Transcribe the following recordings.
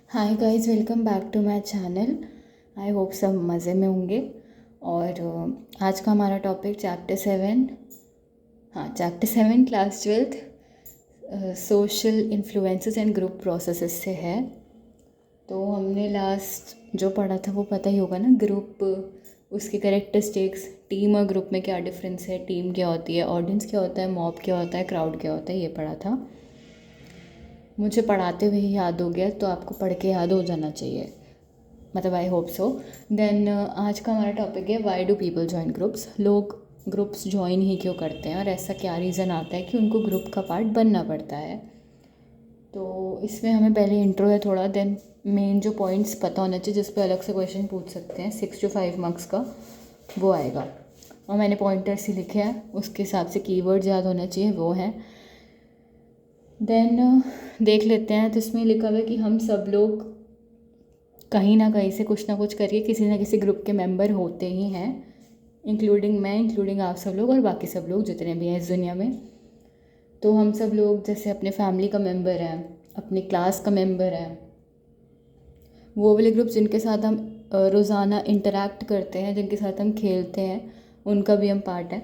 Hi guys, welcome back to my channel. I hope सब मज़े में होंगे। और आज का हमारा topic chapter 7 class 12 social influences and group processes से है। तो हमने लास्ट जो पढ़ा था वो पता ही होगा ना, ग्रुप, उसके कैरेक्टरिस्टिक्स, टीम और ग्रुप में क्या डिफरेंस है, टीम क्या होती है, ऑडियंस क्या होता है, मॉब क्या होता है, क्राउड क्या होता है, ये पढ़ा था। मुझे पढ़ाते हुए ही याद हो गया, तो आपको पढ़ के याद हो जाना चाहिए, मतलब आई होप सो। देन आज का हमारा टॉपिक है why do people join groups. लोग ग्रुप्स ज्वाइन ही क्यों करते हैं और ऐसा क्या रीज़न आता है कि उनको ग्रुप का पार्ट बनना पड़ता है। तो इसमें हमें पहले इंट्रो है थोड़ा, देन मेन जो पॉइंट्स पता होना चाहिए जिस पे अलग से क्वेश्चन पूछ सकते हैं 6 to 5 मार्क्स का, वो आएगा। और मैंने पॉइंटर्स ही लिखे हैं, उसके हिसाब से कीवर्ड्स याद होने चाहिए, वो हैं। देन देख लेते हैं। तो इसमें लिखा हुआ है कि हम सब लोग कहीं ना कहीं से कुछ ना कुछ करके किसी ना किसी ग्रुप के मेंबर होते ही हैं, इंक्लूडिंग मैं, इंक्लूडिंग आप सब लोग और बाकी सब लोग जितने भी हैं इस दुनिया में। तो हम सब लोग जैसे अपने फैमिली का मेंबर हैं, अपनी क्लास का मेंबर हैं, वो वाले ग्रुप जिनके साथ हम रोज़ाना इंटरेक्ट करते हैं, जिनके साथ हम खेलते हैं, उनका भी हम पार्ट है।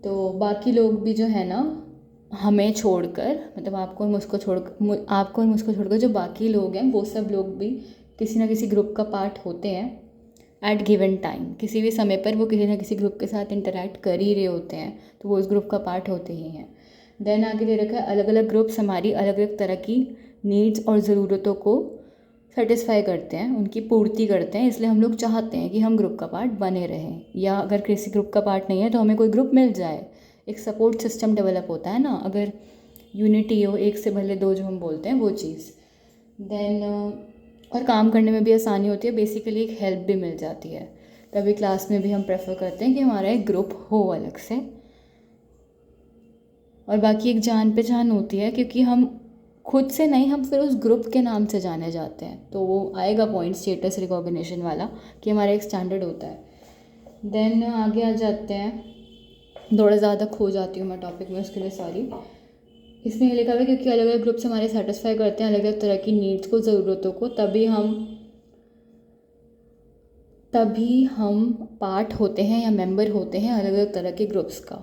तो बाकी लोग भी जो है ना, हमें छोड़कर, मतलब आपको और मुझको छोड़कर जो बाकी लोग हैं वो सब लोग भी किसी ना किसी ग्रुप का पार्ट होते हैं। एट गिवन टाइम, किसी भी समय पर वो किसी ना किसी ग्रुप के साथ इंटरेक्ट कर ही रहे होते हैं, तो वो उस ग्रुप का पार्ट होते ही हैं। देन आगे दे रखा है अलग अलग ग्रुप्स हमारी अलग अलग तरह की नीड्स और ज़रूरतों को सेटिस्फाई करते हैं, उनकी पूर्ति करते हैं, इसलिए हम लोग चाहते हैं कि हम ग्रुप का पार्ट बने रहें, या अगर किसी ग्रुप का पार्ट नहीं है तो हमें कोई ग्रुप मिल जाए। एक सपोर्ट सिस्टम डेवलप होता है ना, अगर यूनिटी हो, एक से भले दो जो हम बोलते हैं, वो चीज़। देन और काम करने में भी आसानी होती है, बेसिकली एक हेल्प भी मिल जाती है। तभी क्लास में भी हम प्रेफर करते हैं कि हमारा एक ग्रुप हो अलग से। और बाकी एक जान पहचान होती है, क्योंकि हम खुद से नहीं, हम फिर उस ग्रुप के नाम से जाने जाते हैं, तो वो आएगा पॉइंट स्टेटस रिकॉग्निशन वाला, कि हमारा एक स्टैंडर्ड होता है। देन आगे आ जाते हैं, थोड़ा ज़्यादा खो जाती हूँ मैं टॉपिक में, उसके लिए सॉरी। इसमें ये लिखा हुआ है क्योंकि अलग अलग ग्रुप्स हमारे सेटिस्फाई करते हैं अलग अलग तरह की नीड्स को, ज़रूरतों को, तभी हम पार्ट होते हैं या मेंबर होते हैं अलग अलग तरह के ग्रुप्स का।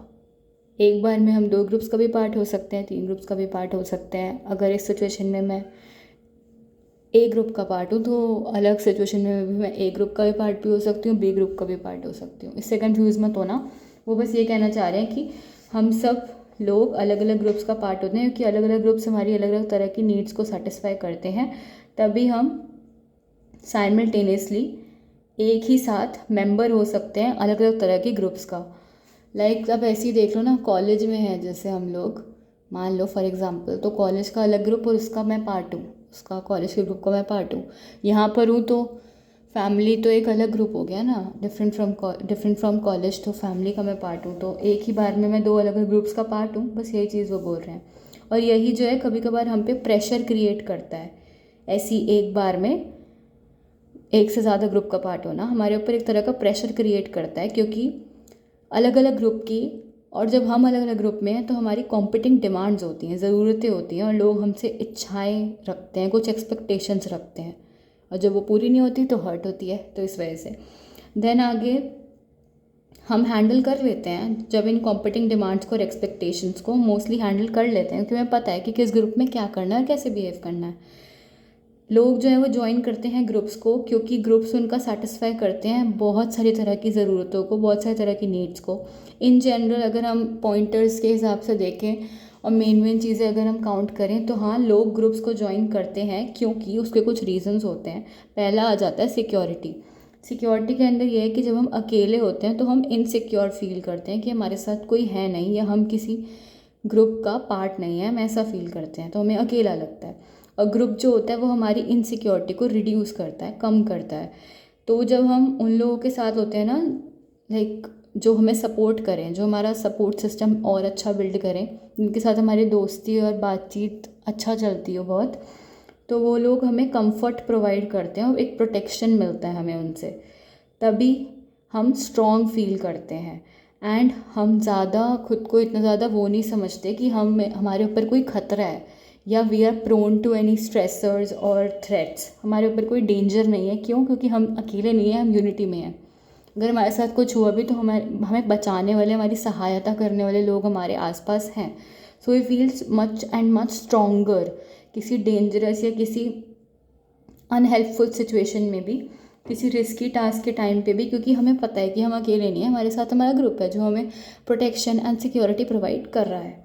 एक बार में हम 2 ग्रुप्स का भी पार्ट हो सकते हैं, 3 ग्रुप्स का भी पार्ट हो सकते हैं। अगर इस सिचुएशन में मैं ए ग्रुप का पार्ट हूँ, तो अलग सिचुएशन में भी मैं ए ग्रुप का भी पार्ट भी हो सकती हूँ, बी ग्रुप का भी पार्ट हो सकती हूँ। इससे कंफ्यूज मत होना। वो बस ये कहना चाह रहे हैं कि हम सब लोग अलग अलग ग्रुप्स का पार्ट होते हैं, क्योंकि अलग अलग ग्रुप्स हमारी अलग अलग तरह की नीड्स को सेटिस्फाई करते हैं, तभी हम साइमल्टेनियसली एक ही साथ मेंबर हो सकते हैं अलग अलग तरह के ग्रुप्स का। लाइक अब ऐसे ही देख लो ना, कॉलेज में है जैसे हम लोग, मान लो फॉर एग्जांपल, तो कॉलेज का अलग ग्रुप और उसका मैं पार्ट हूँ, उसका कॉलेज के ग्रुप का मैं पार्ट हूँ। यहाँ पर हूँ तो फैमिली तो एक अलग ग्रुप हो गया ना, डिफरेंट फ्रॉम कॉलेज, तो फैमिली का मैं पार्ट हूँ, तो एक ही बार में मैं 2 अलग अलग ग्रुप्स का पार्ट हूँ, बस यही चीज़ वो बोल रहे हैं। और यही जो है कभी कभार हम पे प्रेशर क्रिएट करता है, ऐसी एक बार में एक से ज़्यादा ग्रुप का पार्ट होना हमारे ऊपर एक तरह का प्रेशर क्रिएट करता है, क्योंकि अलग अलग ग्रुप की, और जब हम अलग अलग ग्रुप में हैं तो हमारी कॉम्पिटिंग डिमांड्स होती हैं, ज़रूरतें होती हैं, और लोग हमसे इच्छाएं रखते हैं, कुछ एक्सपेक्टेशंस रखते हैं, और जब वो पूरी नहीं होती तो हर्ट होती है, तो इस वजह से। देन आगे हम हैंडल कर लेते हैं, जब इन कॉम्पिटिंग डिमांड्स को और एक्सपेक्टेशंस को मोस्टली हैंडल कर लेते हैं, क्योंकि हमें पता है कि किस ग्रुप में क्या करना है और कैसे बिहेव करना है। लोग जो है वो ज्वाइन करते हैं ग्रुप्स को, क्योंकि ग्रुप्स उनका सेटिस्फाई करते हैं बहुत सारी तरह की ज़रूरतों को, बहुत सारी तरह की नीड्स को। इन जनरल अगर हम पॉइंटर्स के हिसाब से देखें और मेन चीज़ें अगर हम काउंट करें, तो हाँ, लोग ग्रुप्स को ज्वाइन करते हैं क्योंकि उसके कुछ रीजंस होते हैं। पहला आ जाता है सिक्योरिटी। सिक्योरिटी के अंदर ये है कि जब हम अकेले होते हैं तो हम इनसिक्योर फील करते हैं कि हमारे साथ कोई है नहीं, या हम किसी ग्रुप का पार्ट नहीं है, हम ऐसा फील करते हैं, तो हमें अकेला लगता है। और ग्रुप जो होता है वो हमारी इनसिक्योरिटी को रिड्यूस करता है, कम करता है। तो जब हम उन लोगों के साथ होते हैं ना, लाइक जो हमें सपोर्ट करें, जो हमारा सपोर्ट सिस्टम और अच्छा बिल्ड करें, जिनके साथ हमारी दोस्ती और बातचीत अच्छा चलती हो बहुत, तो वो लोग हमें कंफर्ट प्रोवाइड करते हैं और एक प्रोटेक्शन मिलता है हमें उनसे, तभी हम स्ट्रॉन्ग फील करते हैं। एंड हम ज़्यादा खुद को इतना ज़्यादा वो नहीं समझते कि हमारे ऊपर कोई ख़तरा है, या we are prone to any stressors और थ्रेट्स। हमारे ऊपर कोई डेंजर नहीं है, क्यों? क्योंकि हम अकेले नहीं हैं, हम यूनिटी में हैं। अगर हमारे साथ कुछ हुआ भी तो हमें बचाने वाले, हमारी सहायता करने वाले लोग हमारे आसपास हैं। So we feels much and much stronger किसी डेंजरस या किसी अनहेल्पफुल सिचुएशन में भी, किसी रिस्की टास्क के टाइम पे भी, क्योंकि हमें पता है कि हम अकेले नहीं हैं, हमारे साथ हमारा ग्रुप है जो हमें प्रोटेक्शन एंड सिक्योरिटी प्रोवाइड कर रहा है।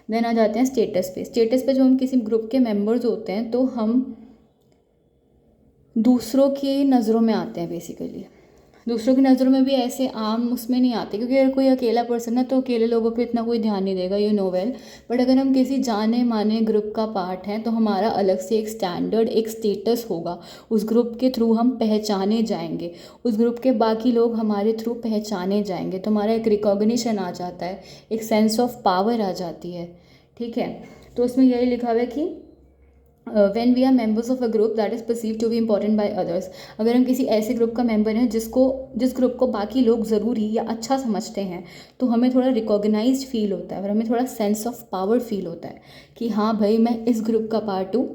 देन आ जाते हैं स्टेटस पे। स्टेटस पे जो हम किसी ग्रुप के मेंबर्स होते हैं तो हम दूसरों की नज़रों में आते हैं। बेसिकली दूसरों की नज़रों में भी ऐसे आम उसमें नहीं आते, क्योंकि अगर कोई अकेला पर्सन है तो अकेले लोगों पे इतना कोई ध्यान नहीं देगा, यू नो वेल। बट अगर हम किसी जाने माने ग्रुप का पार्ट हैं तो हमारा अलग से एक स्टैंडर्ड, एक स्टेटस होगा। उस ग्रुप के थ्रू हम पहचाने जाएंगे, उस ग्रुप के बाकी लोग हमारे थ्रू पहचाने जाएंगे, तो हमारा एक रिकॉग्निशन आ जाता है, एक सेंस ऑफ पावर आ जाती है। ठीक है, तो उसमें यही लिखा हुआ है कि when we are members of a group that is perceived to be important by others। अगर हम किसी ऐसे ग्रुप का मेंबर हैं जिस ग्रुप को बाकी लोग ज़रूरी या अच्छा समझते हैं, तो हमें थोड़ा रिकॉग्नाइज्ड फील होता है और हमें थोड़ा सेंस ऑफ पावर फील होता है कि हाँ भाई, मैं इस ग्रुप का पार्ट हूँ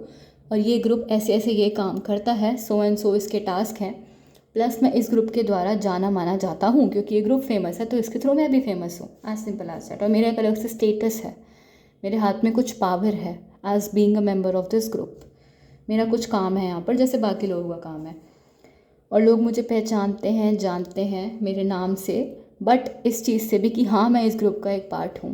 और ये ग्रुप ऐसे ऐसे ये काम करता है, सो एंड सो इसके टास्क हैं, प्लस मैं इस ग्रुप के द्वारा जाना माना जाता हूँ क्योंकि ये ग्रुप फेमस है, तो इसके थ्रू मैं भी फेमस हूँ। As simple as that. और मेरा एक अलग से स्टेटस है, मेरे हाथ में कुछ पावर है as being a member of this group. मेरा कुछ काम है यहाँ पर जैसे बाकी लोगों का काम है, और लोग मुझे पहचानते हैं, जानते हैं मेरे नाम से, बट इस चीज़ से भी कि हाँ मैं इस ग्रुप का एक पार्ट हूँ।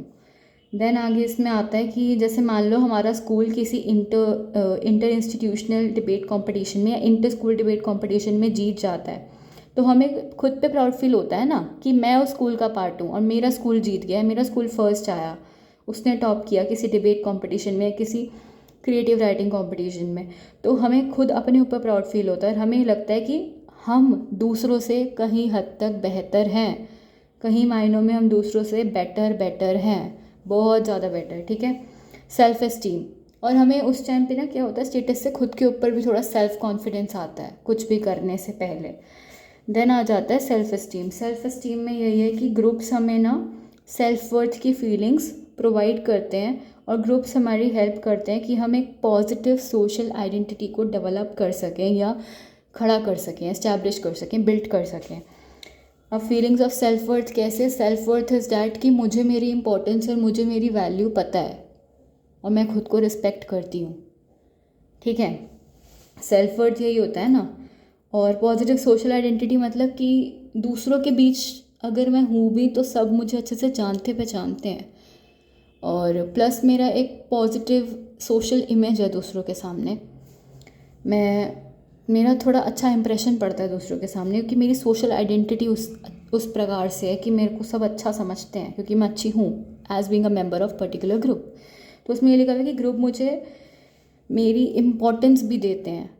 देन आगे इसमें आता है कि जैसे मान लो हमारा स्कूल किसी इंटर इंस्टीट्यूशनल डिबेट कंपटीशन में या इंटर स्कूल डिबेट कंपटीशन में जीत जाता है, तो हमें खुद पे प्राउड फील होता है ना कि मैं उस स्कूल का पार्ट हूँ और मेरा स्कूल जीत गया, मेरा स्कूल फर्स्ट आया, उसने टॉप किया किसी डिबेट कंपटीशन में, किसी क्रिएटिव राइटिंग कंपटीशन में। तो हमें खुद अपने ऊपर प्राउड फील होता है और हमें लगता है कि हम दूसरों से कहीं हद तक बेहतर हैं, कहीं मायनों में हम दूसरों से बेटर हैं, बहुत ज़्यादा बेटर। ठीक है, सेल्फ एस्टीम। और हमें उस टाइम पे ना क्या होता है, स्टेटस से खुद के ऊपर भी थोड़ा सेल्फ कॉन्फिडेंस आता है कुछ भी करने से पहले। देन आ जाता है सेल्फ एस्टीम। सेल्फ एस्टीम में यही है कि ग्रुप्स हमें ना सेल्फ वर्थ की फीलिंग्स प्रोवाइड करते हैं और ग्रुप्स हमारी हेल्प करते हैं कि हम एक पॉजिटिव सोशल आइडेंटिटी को डेवलप कर सकें या खड़ा कर सकें, एस्टैब्लिश कर सकें, बिल्ड कर सकें। अब फीलिंग्स ऑफ सेल्फ वर्थ कैसे? सेल्फ वर्थ इज़ डैट कि मुझे मेरी इंपॉर्टेंस और मुझे मेरी वैल्यू पता है और मैं खुद को रिस्पेक्ट करती हूँ। ठीक है, सेल्फ वर्थ यही होता है ना। और पॉजिटिव सोशल आइडेंटिटी मतलब कि दूसरों के बीच अगर मैं हूँ भी तो सब मुझे अच्छे से जानते पहचानते हैं, और प्लस मेरा एक पॉजिटिव सोशल इमेज है दूसरों के सामने। मेरा थोड़ा अच्छा इंप्रेशन पड़ता है दूसरों के सामने क्योंकि मेरी सोशल आइडेंटिटी उस प्रकार से है कि मेरे को सब अच्छा समझते हैं क्योंकि मैं अच्छी हूँ as being a member of particular group. तो उसमें ये लिखा हुआ है कि ग्रुप मुझे मेरी इम्पोर्टेंस भी देते हैं।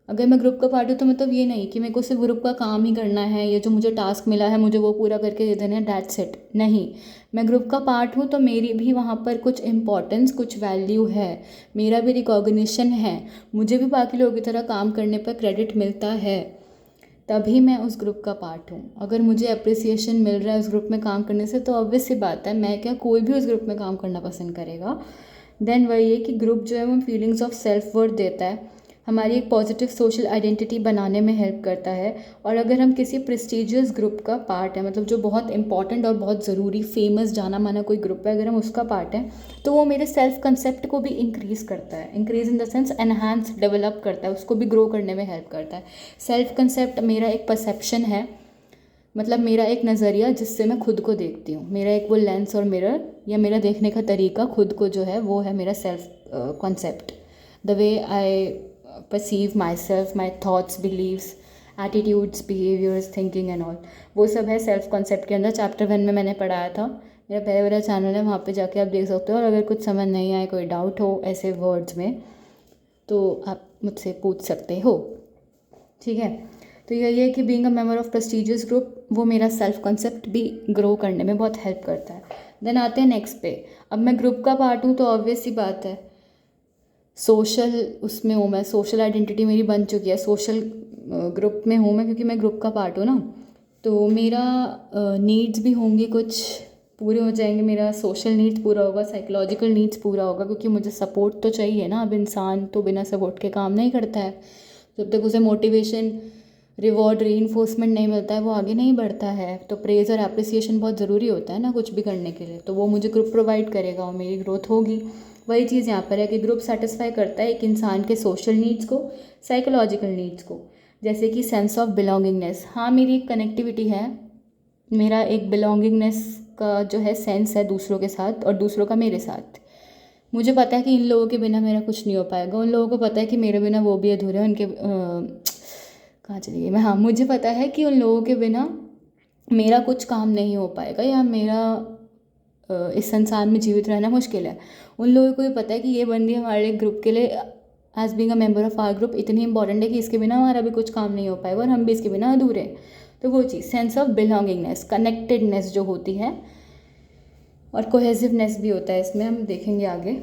अगर मैं ग्रुप का पार्ट हूँ तो मतलब ये नहीं कि मेरे को सिर्फ ग्रुप का काम ही करना है, ये जो मुझे टास्क मिला है मुझे वो पूरा करके दे देना है, दैट्स इट। नहीं, मैं ग्रुप का पार्ट हूँ तो मेरी भी वहाँ पर कुछ इम्पोर्टेंस, कुछ वैल्यू है, मेरा भी रिकॉग्निशन है, मुझे भी बाकी लोगों की तरह काम करने पर क्रेडिट मिलता है, तभी मैं उस ग्रुप का पार्ट हूँ। अगर मुझे अप्रिसिएशन मिल रहा है उस ग्रुप में काम करने से तो ऑब्वियस सी बात है, मैं क्या कोई भी उस ग्रुप में काम करना पसंद करेगा। देन वही है कि ग्रुप जो है वो फीलिंग्स ऑफ सेल्फ वर्थ देता है, हमारी एक पॉजिटिव सोशल आइडेंटिटी बनाने में हेल्प करता है। और अगर हम किसी प्रेस्टिजियस ग्रुप का पार्ट है, मतलब जो बहुत इंपॉर्टेंट और बहुत ज़रूरी, फेमस, जाना माना कोई ग्रुप है, अगर हम उसका पार्ट हैं तो वो मेरे सेल्फ कंसेप्ट को भी इंक्रीज़ करता है। Increase in the sense enhance, develop करता है, उसको भी ग्रो करने में हेल्प करता है। सेल्फ कंसेप्ट मेरा एक परसेप्शन है, मतलब मेरा एक नज़रिया जिससे मैं खुद को देखती हूँ, मेरा एक वो लेंस और मिरर या मेरा देखने का तरीका खुद को जो है वो है मेरा self concept. The way I perceive myself, my thoughts, beliefs, attitudes, behaviors, thinking and all, वो सब है सेल्फ कॉन्सेप्ट के अंदर। चैप्टर 1 में मैंने पढ़ाया था, मेरा पहले वाला चैनल है, वहाँ पे जाके आप देख सकते हो। और अगर कुछ समझ नहीं आए, कोई डाउट हो ऐसे वर्ड्स में, तो आप मुझसे पूछ सकते हो। ठीक है, तो यही है कि being a member of prestigious group वो मेरा सेल्फ कॉन्सेप्ट भी ग्रो करने में बहुत हेल्प करता है। देन आते हैं नेक्स्ट पे। अब मैं ग्रुप का पार्ट हूँ तो ऑब्वियस सी बात है सोशल उसमें हूँ मैं, सोशल आइडेंटिटी मेरी बन चुकी है, सोशल ग्रुप में हूँ मैं क्योंकि मैं ग्रुप का पार्ट हूँ ना, तो मेरा नीड्स भी होंगी कुछ पूरे हो जाएंगे, मेरा सोशल नीड्स पूरा होगा, साइकोलॉजिकल नीड्स पूरा होगा, क्योंकि मुझे सपोर्ट तो चाहिए ना। अब इंसान तो बिना सपोर्ट के काम नहीं करता है। जब तक उसे मोटिवेशन, रिवॉर्ड, रीइंफोर्समेंट नहीं मिलता है वो आगे नहीं बढ़ता है। तो प्रेज़ और एप्रिसिएशन बहुत ज़रूरी होता है ना कुछ भी करने के लिए, तो वो मुझे ग्रुप प्रोवाइड करेगा और मेरी ग्रोथ होगी। वही चीज़ यहाँ पर है कि ग्रुप सेटिस्फाई करता है एक इंसान के सोशल नीड्स को, साइकोलॉजिकल नीड्स को, जैसे कि सेंस ऑफ बिलोंगिंगनेस। हाँ, मेरी एक कनेक्टिविटी है, मेरा एक बिलोंगिंगनेस का जो है सेंस है दूसरों के साथ और दूसरों का मेरे साथ। मुझे पता है कि इन लोगों के बिना मेरा कुछ नहीं हो पाएगा, उन लोगों को पता है कि मेरे बिना वो भी अधूरे हैं, उनके कहाँ चली गई मैं, हाँ, मुझे पता है कि उन लोगों के बिना मेरा कुछ काम नहीं हो पाएगा या मेरा इस संसार में जीवित रहना मुश्किल है। उन लोगों को भी पता है कि ये बंदी हमारे ग्रुप के लिए as being a member of our group इतनी इंपॉर्टेंट है कि इसके बिना हमारा भी कुछ काम नहीं हो पाएगा और हम भी इसके बिना अधूरे हैं। तो वो चीज़ सेंस ऑफ बिलोंगिंगनेस, कनेक्टेडनेस जो होती है, और कोहेसिवनेस भी होता है इसमें, हम देखेंगे आगे।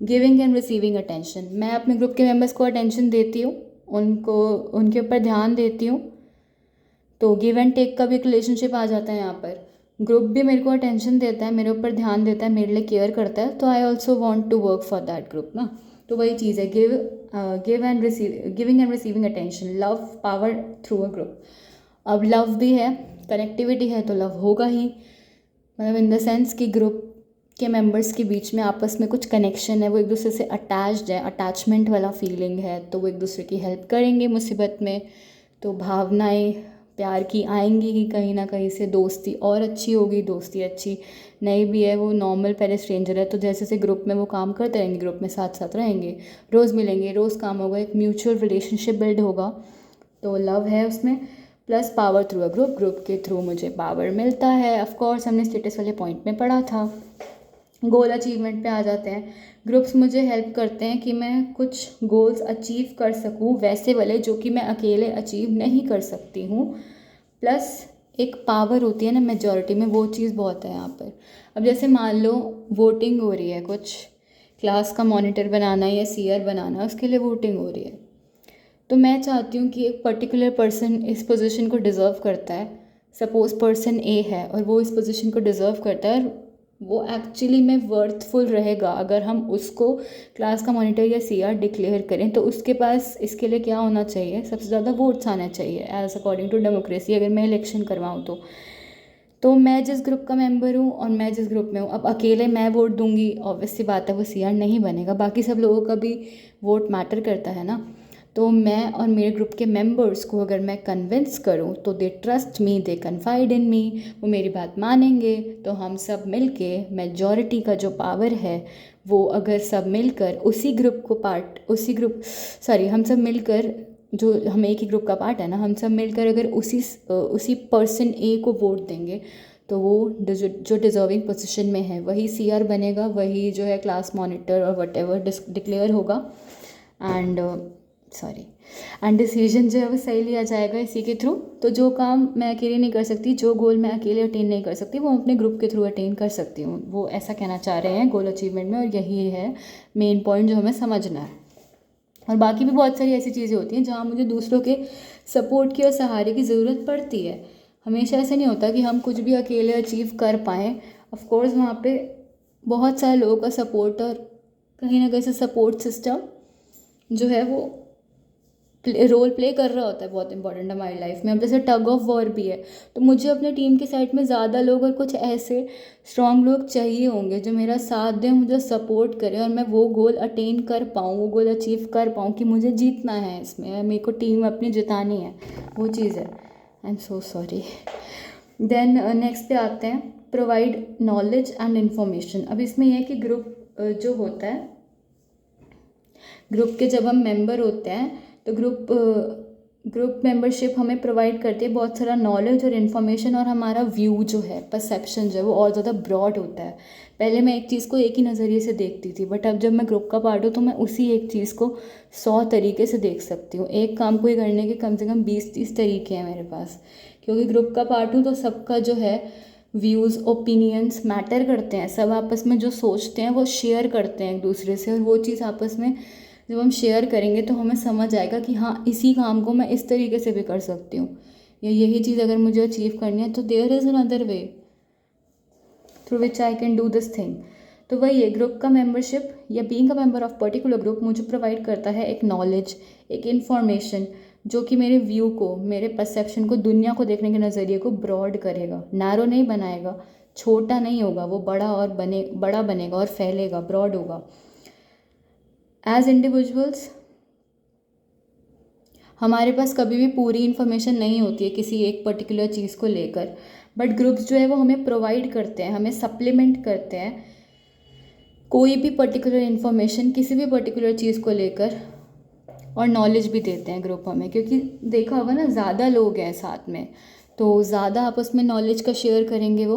गिविंग एंड रिसीविंग अटेंशन, मैं अपने ग्रुप के मेंबर्स को अटेंशन देती हूँ, उनको उनके ऊपर ध्यान देती हूँ। तो गिव एंड टेक का भी एक रिलेशनशिप आ जाता है यहाँ पर। ग्रुप भी मेरे को अटेंशन देता है, मेरे ऊपर ध्यान देता है, मेरे लिए केयर करता है, तो I also want to work for that group ना। तो वही चीज़ है, giving and receiving attention, love power through a group. अब लव भी है, कनेक्टिविटी है, तो लव होगा ही, मतलब इन द सेंस कि ग्रुप के मेंबर्स के बीच में आपस में कुछ कनेक्शन है, वो एक दूसरे से अटैच्ड है, अटैचमेंट वाला फीलिंग है, तो वो एक दूसरे की हेल्प करेंगे मुसीबत में। तो भावनाएं प्यार की आएंगी ही कहीं ना कहीं से, दोस्ती और अच्छी होगी। दोस्ती अच्छी नहीं भी है, वो नॉर्मल पहले स्ट्रेंजर है तो जैसे जैसे ग्रुप में वो काम करते रहेंगे, ग्रुप में साथ साथ रहेंगे, रोज़ मिलेंगे, रोज़ काम होगा, एक म्यूचुअल रिलेशनशिप बिल्ड होगा। तो लव है उसमें, plus power through a group, group के थ्रू मुझे पावर मिलता है। ऑफ कोर्स हमने स्टेटस वाले पॉइंट में पढ़ा था। गोल अचीवमेंट पे आ जाते हैं। ग्रुप्स मुझे हेल्प करते हैं कि मैं कुछ गोल्स अचीव कर सकूं, वैसे वाले जो कि मैं अकेले अचीव नहीं कर सकती हूँ। प्लस एक पावर होती है ना मेजॉरिटी में, वो चीज़ बहुत है यहाँ पर। अब जैसे मान लो वोटिंग हो रही है, कुछ क्लास का मॉनिटर बनाना या सीआर बनाना, उसके लिए वोटिंग हो रही है, तो मैं चाहती हूँ कि एक पर्टिकुलर पर्सन इस पोजीशन को डिज़र्व करता है। सपोज पर्सन ए है और वो इस पोजीशन को डिज़र्व करता है, और वो एक्चुअली में वर्थफुल रहेगा अगर हम उसको क्लास का मॉनिटर या सीआर डिक्लेयर करें। तो उसके पास इसके लिए क्या होना चाहिए, सबसे ज़्यादा वोट्स आना चाहिए एज अकॉर्डिंग टू डेमोक्रेसी, अगर मैं इलेक्शन करवाऊँ तो मैं जिस ग्रुप का मेंबर हूँ और मैं जिस ग्रुप में हूँ, अब अकेले मैं वोट दूंगी, ऑब्वियस सी बात है वो सीआर नहीं बनेगा, बाकी सब लोगों का भी वोट मैटर करता है ना। तो मैं और मेरे ग्रुप के मेंबर्स को अगर मैं कन्विंस करूँ तो they trust me, they confide इन मी, वो मेरी बात मानेंगे। तो हम सब मिल के, मेजॉरिटी का जो पावर है वो अगर सब मिलकर उसी ग्रुप को हम सब मिलकर, जो हम एक ही ग्रुप का पार्ट है ना, हम सब मिलकर अगर उसी पर्सन ए को वोट देंगे तो वो जो डिज़र्विंग पोजीशन में है वही सीआर बनेगा, वही जो है क्लास मॉनिटर और वट एवर डिक्लेयर होगा। एंड डिसीजन जो है वो सही लिया जाएगा इसी के थ्रू। तो जो काम मैं अकेले नहीं कर सकती, जो गोल मैं अकेले अटेन नहीं कर सकती, वो अपने ग्रुप के थ्रू अटेन कर सकती हूँ। वो ऐसा कहना चाह रहे हैं गोल अचीवमेंट में, और यही है मेन पॉइंट जो हमें समझना है। और बाकी भी बहुत सारी ऐसी चीज़ें होती हैं जहाँ मुझे दूसरों के सपोर्ट की और सहारे की ज़रूरत पड़ती है। हमेशा ऐसा नहीं होता कि हम कुछ भी अकेले अचीव कर पाएँ। ऑफ कोर्स वहाँ पे बहुत सारे लोगों का सपोर्ट, और कहीं ना कहीं से सपोर्ट सिस्टम जो है वो रोल प्ले कर रहा होता है, बहुत इंपॉर्टेंट हमारी लाइफ में। अब जैसे टग ऑफ वॉर भी है, तो मुझे अपने टीम के साइड में ज़्यादा लोग और कुछ ऐसे स्ट्रॉन्ग लोग चाहिए होंगे जो मेरा साथ दें, मुझे सपोर्ट करें, और मैं वो गोल अटेन कर पाऊँ, वो गोल अचीव कर पाऊँ कि मुझे जीतना है इसमें, मेरे को टीम अपनी जितानी है, वो चीज़ है। I am so sorry. Then next पे आते हैं, प्रोवाइड नॉलेज एंड इन्फॉर्मेशन। अब इसमें यह है कि ग्रुप जो होता है, ग्रुप के जब हम मेंबर होते हैं तो ग्रुप मेंबरशिप हमें प्रोवाइड करती है बहुत सारा नॉलेज और इन्फॉर्मेशन, और हमारा व्यू जो है, परसेप्शन जो है, वो और ज़्यादा ब्रॉड होता है। पहले मैं एक चीज़ को एक ही नज़रिए से देखती थी, बट अब जब मैं ग्रुप का पार्ट हूँ तो मैं उसी एक चीज़ को 100 तरीके से देख सकती हूँ। एक काम को ही करने के कम से कम 20-30 तरीके हैं मेरे पास, क्योंकि ग्रुप का पार्ट हूँ तो सबका जो है व्यूज़, ओपिनियंस मैटर करते हैं। सब आपस में जो सोचते हैं वो शेयर करते हैं एक दूसरे से, और वो चीज़ आपस में जब हम शेयर करेंगे तो हमें समझ आएगा कि हाँ, इसी काम को मैं इस तरीके से भी कर सकती हूँ, या यही चीज़ अगर मुझे अचीव करनी है तो there is another way through which I can do this thing. तो वही है, ग्रुप का मेंबरशिप या being a member of particular group मुझे प्रोवाइड करता है एक नॉलेज, एक इन्फॉर्मेशन जो कि मेरे व्यू को, मेरे परसेप्शन को, दुनिया को देखने के नज़रिए को ब्रॉड करेगा, नैरो नहीं बनाएगा, छोटा नहीं होगा, वो बड़ा बनेगा और फैलेगा, ब्रॉड होगा। एज इंडिविजुअल्स हमारे पास कभी भी पूरी इन्फॉर्मेशन नहीं होती है किसी एक पर्टिकुलर चीज़ को लेकर, बट ग्रुप्स जो है वो हमें प्रोवाइड करते हैं, हमें सप्लीमेंट करते हैं कोई भी पर्टिकुलर इन्फॉर्मेशन किसी भी पर्टिकुलर चीज़ को लेकर, और नॉलेज भी देते हैं ग्रुप हमें, क्योंकि देखा होगा ना ज़्यादा लोग हैं साथ में तो ज़्यादा आपस में नॉलेज का शेयर करेंगे वो।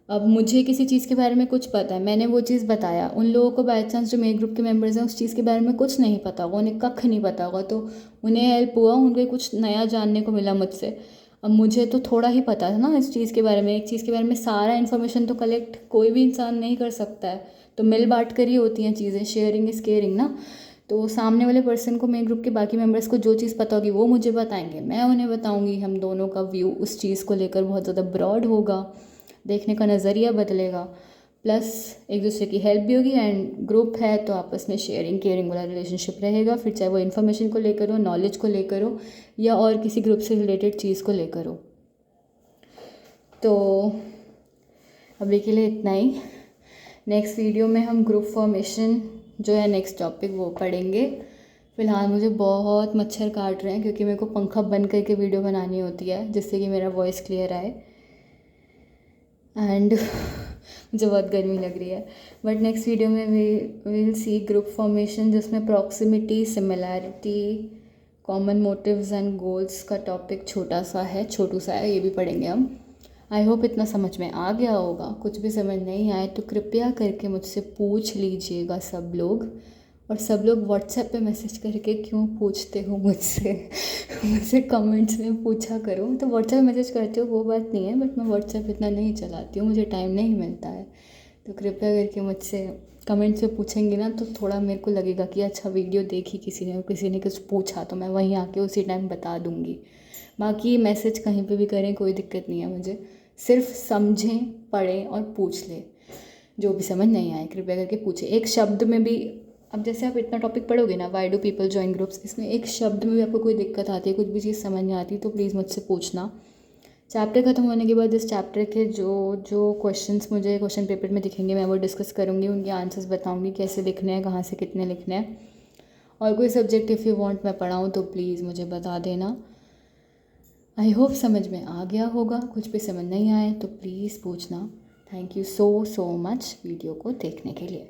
अब मुझे किसी चीज़ के बारे में कुछ पता है, मैंने वो चीज़ बताया, उन लोगों को बाई चांस जो मेरे ग्रुप के मेंबर्स हैं उस चीज़ के बारे में कुछ नहीं पता होगा, उन्हें कख नहीं पता होगा, तो उन्हें हेल्प हुआ, उनको कुछ नया जानने को मिला मुझसे। अब मुझे तो थोड़ा ही पता था ना इस चीज़ के बारे में, एक चीज़ के बारे में सारा इन्फॉर्मेशन तो कलेक्ट कोई भी इंसान नहीं कर सकता है, तो मिल बांट कर ही होती हैं चीज़ें, शेयरिंग इज़ केयरिंग ना। तो सामने वाले पर्सन को, मेरे ग्रुप के बाकी मेंबर्स को जो चीज़ पता होगी वो मुझे बताएंगे, मैं उन्हें बताऊंगी, हम दोनों का व्यू उस चीज़ को लेकर बहुत ज़्यादा ब्रॉड होगा, देखने का नज़रिया बदलेगा, प्लस एक दूसरे की हेल्प भी होगी, एंड ग्रुप है तो आपस में शेयरिंग केयरिंग वाला रिलेशनशिप रहेगा, फिर चाहे वो इन्फॉर्मेशन को लेकर हो, नॉलेज को लेकर हो, या और किसी ग्रुप से रिलेटेड चीज़ को लेकर हो। तो अभी के लिए इतना ही। नेक्स्ट वीडियो में हम ग्रुप फॉर्मेशन जो है नेक्स्ट टॉपिक वो पढ़ेंगे। फ़िलहाल मुझे बहुत मच्छर काट रहे हैं क्योंकि मेरे को पंखा बंद करके वीडियो बनानी होती है जिससे कि मेरा वॉइस क्लियर आए, एंड मुझे बहुत गर्मी लग रही है। बट नेक्स्ट वीडियो में we will see group formation जिसमें proximity, similarity, common motives and goals का टॉपिक छोटू सा है, ये भी पढ़ेंगे हम। आई होप इतना समझ में आ गया होगा। कुछ भी समझ नहीं आए तो कृपया करके मुझसे पूछ लीजिएगा सब लोग, और सब लोग व्हाट्सएप पे मैसेज करके क्यों पूछते हो मुझसे कमेंट्स में पूछा करो। तो व्हाट्सएप पे मैसेज करते हो वो बात नहीं है, बट मैं व्हाट्सएप इतना नहीं चलाती हूँ, मुझे टाइम नहीं मिलता है। तो कृपया करके मुझसे कमेंट्स में पूछेंगे ना तो थोड़ा मेरे को लगेगा कि अच्छा वीडियो देखी किसी ने कुछ पूछा तो मैं वहीं आके उसी टाइम बता दूँगी। बाकी मैसेज कहीं पे भी करें कोई दिक्कत नहीं है मुझे, सिर्फ समझें, पढ़ें और पूछ लें। जो भी समझ नहीं आए कृपया करके पूछें। एक शब्द में भी, अब जैसे आप इतना टॉपिक पढ़ोगे ना, why do people join groups, इसमें एक शब्द में भी आपको कोई दिक्कत आती है, कुछ भी चीज़ समझ नहीं आती तो प्लीज़ मुझसे पूछना। चैप्टर ख़त्म होने के बाद इस चैप्टर के जो क्वेश्चंस मुझे क्वेश्चन पेपर में दिखेंगे मैं वो डिस्कस करूँगी, उनके आंसर्स बताऊँगी कैसे लिखने हैं, कहाँ से कितने लिखने हैं। और कोई सब्जेक्ट इफ़ यू वांट मैं पढ़ाऊँ तो प्लीज़ मुझे बता देना। आई होप समझ में आ गया होगा। कुछ भी समझ नहीं आए तो प्लीज़ पूछना। Thank you so much video को देखने के लिए।